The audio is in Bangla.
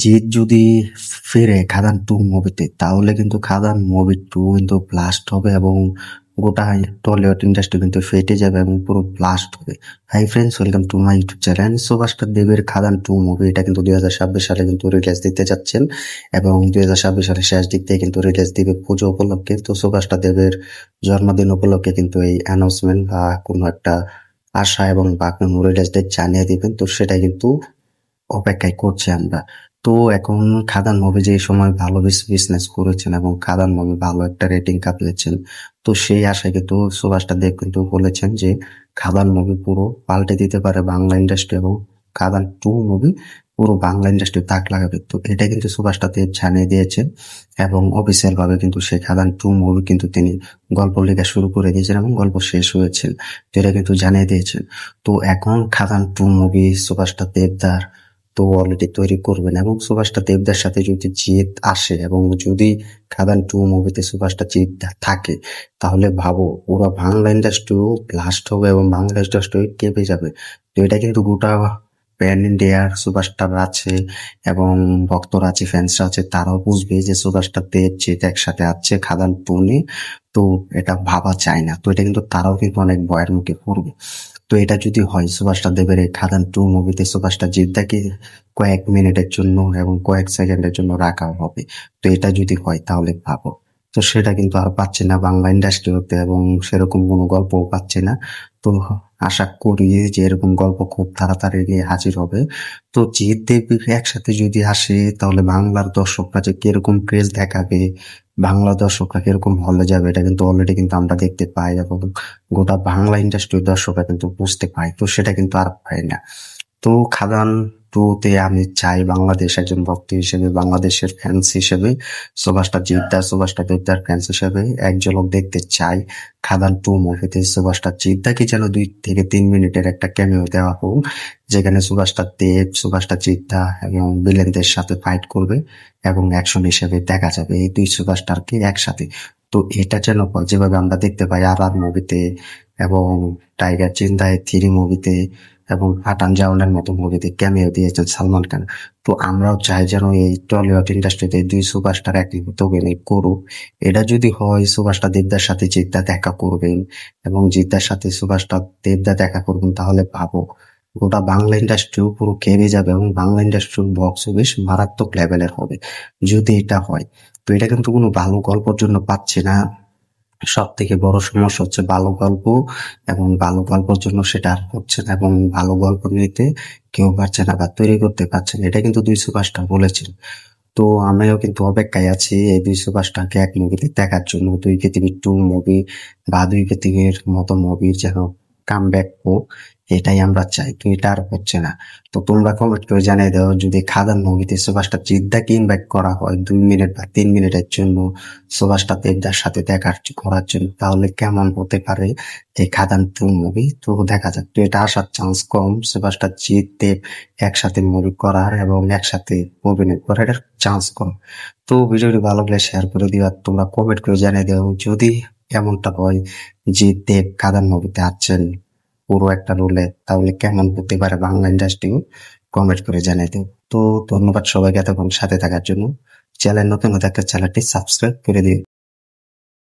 জিৎ যদি ফিরে খাদান 2 মুভিতে তাহলে কিন্তু খাদান মুভি 2 কিন্তু ব্লাস্ট হবে এবং গোটা টলিউড ইন্ডাস্ট্রি কিন্তু ফেটে যাবে এবং পুরো ব্লাস্ট হবে। Hi friends, welcome to my YouTube channel. Superstar দেবের খাদান 2 মুভি এটা কিন্তু 2026 সালে কিন্তু রিলিজ দিতে যাচ্ছেন এবং 2026 সালের শেষ দিক থেকে কিন্তু রিলিজ দিবে পুজো উপলক্ষে। তো সুপারস্টার দেবের জন্মদিন উপলক্ষে কিন্তু এই অ্যানাউন্সমেন্ট বা কোনো একটা আশা এবং বা কোনো রিলিজ ডেট জানিয়ে দিবেন। তো সেটা কিন্তু অপেক্ষায় করছি আমরা। তো এখন খাদান মুভি যে সময় ভালো বিজনেস করেছেন এবং খাদান মুভি ভালো একটা রেটিং কাপিয়েছেন, তো সেই আশায় কিন্তু সুভাষটা দেব কিন্তু বলেছেন যে খাদান মুভি পুরো পাল্টে দিতে পারে বাংলা ইন্ডাস্ট্রি এবং খাদান 2 মুভি পুরো বাংলা ইন্ডাস্ট্রি তাক লাগাবে। তো এটা কিন্তু সুভাষটা দেব জানিয়ে দিয়েছেন এবং অফিসিয়াল ভাবে কিন্তু সেই খাদান 2 মুভি কিন্তু তিনি গল্প লেখা শুরু করে দিয়েছেন এবং গল্প শেষ হয়েছিল, তো এটা কিন্তু জানিয়ে দিয়েছেন। তো এখন খাদান 2 মুভি সুভাষটা দেবদার তো অলরেডি তৈরি করবেন এবং সুভাষটা দেবদার সাথে যদি জিৎ আসে এবং যদি খাদান 2 মুভিতে সুভাষটা জিৎ থাকে, তাহলে ভাবো পুরো বাংলা ইন্ডাস্ট্রিও ব্লাস্ট হবে এবং বাংলা ইন্ডাস্ট্রি কেঁপে যাবে। তো এটা কিন্তু গোটা প্যান ইন্ডিয়ার সুপারস্টার আছে এবং ভক্তরা আছে, ফ্যান্সরা আছে, তারাও বুঝবে যে সুপারস্টার দেব জিৎ একসাথে আছে খাদান 2 নিয়ে। তো এটা ভাবা যায় না, তো এটা কিন্তু তারাও কিন্তু অনেক ভয়ের মুখে পড়বে। তো এটা যদি হয় সুভাষটা দেবের এই খাদান 2 মুভিতে সুভাষটা জিদ্দাকে কয়েক মিনিটের জন্য এবং কয়েক সেকেন্ডের জন্য রাখা হবে, তো এটা যদি হয় তাহলে ভাবো। তো সেটা কিন্তু আর পাচ্ছে না বাংলা ইন্ডাস্ট্রিতে এবং সেরকম কোনো গল্পও পাচ্ছে না। তো আশা করি যে এরকম গল্প খুব তাড়াতাড়ি গিয়ে হাজির হবে। তো জিৎ দেব একসাথে যদি আসে তাহলে বাংলার দর্শকরা যে কিরকম ক্রেজ দেখাবে, বাংলা দর্শকরা কিরকম হলে যাবে, এটা কিন্তু অলরেডি কিন্তু আমরা দেখতে পাই এবং গোটা বাংলা ইন্ডাস্ট্রির দর্শকরা কিন্তু বুঝতে পায়। তো সেটা কিন্তু আর পায় না। তো খাদান 2 তে আমি চাই বাংলাদেশ একজন ভক্ত হিসেবে, বাংলাদেশের ফ্যান্স হিসেবে, সুভাষটা জিদ্দার সুভাষটা দেবদার ফ্যান্স হিসেবে এক ঝলক দেখতে চাই খাদান 2 মুভিতে সুভাষটা জিদ্দাকে যেন 2 থেকে 3 মিনিটের একটা ক্যামিও দেওয়া হোক, যেখানে সুভাষটা দেব সুভাষটা জিদ্দা এবং ভিলেনদের সাথে ফাইট করবে এবং অ্যাকশন হিসেবে দেখা যাবে এই দুই সুপারস্টারকে একসাথে। তো এটা যেন যেভাবে আমরা দেখতে পাই আর মুভিতে এবং টাইগার জিন্দায় 3 মুভিতে এবং পাঠান জাওয়ানের মতো মুভিতে ক্যামিও দিয়েছেন সালমান খান। তো আমরাও চাই যেন এই টলিউড ইন্ডাস্ট্রিতে 2 সুপারস্টার একই মতো অভিনয় করুক। এটা যদি হয় সুভাষটা দেবদার সাথে জিদ্দা দেখা করবেন এবং জিদ্দার সাথে সুভাষটা দেবদা দেখা করবেন, তাহলে ভাবো গোটা বাংলা ইন্ডাস্ট্রিও পুরো কেঁপে যাবে এবং বাংলা ইন্ডাস্ট্রির বক্স অফিস মারাত্মক লেভেলের হবে যদি এটা হয়। তো এটা কিন্তু কোনো ভালো গল্পের জন্য পাচ্ছে না। সব থেকে বড় সমস্যা হচ্ছে ভালো গল্প এবং ভালো গল্পের জন্য সেটা আর হচ্ছে না এবং ভালো গল্প নিতে কেউ পারছে না বা তৈরি করতে পারছে না। এটা কিন্তু 2 সুপারস্টার বলেছেন। তো আমিও কিন্তু অপেক্ষায় আছি এই 2 সুপারস্টারকে এক মুভিতে দেখার জন্য। 2 পৃথিবীর 2 মুভি বা 2 পৃথিবীর মতো মুভির যেন কাম ব্যাক হোক, এটাই আমরা চাই। তো এটা আর হচ্ছে না। তো তোমরা কমেন্ট করে জানিয়ে দাও, যদি খাদান মুভিতে সুপারস্টার জিদ্দাকে ইনভাইট করা হয় 2 মিনিট বা 3 মিনিটের জন্য সুপারস্টার দেবদার সাথে করার জন্য, তাহলে কেমন হতে পারে এই খাদান 2 মুভি। তো দেখা যাক। তো এটা আসার চান্স কম, সুপারস্টার জিৎ দেব একসাথে মুভি করার এবং একসাথে অভিনয় করার এটার চান্স কম। তো ভিডিওটি ভালো লাগলে শেয়ার করে দিও আর তোমরা কমেন্ট করে জানিয়ে দাও যদি এমনটা হয় যে দেব খাদান মুভিতে আসছেন পুরো একটা রোলে, তাহলে কেমন হতে পারে বাংলা ইন্ডাস্ট্রি, কমেন্ট করে জানিয়ে দিও। তো ধন্যবাদ সবাইকে এতক্ষণ সাথে থাকার জন্য। চ্যানেল নতুন হয়ে থাকলে চ্যানেলটি সাবস্ক্রাইব করে দিও।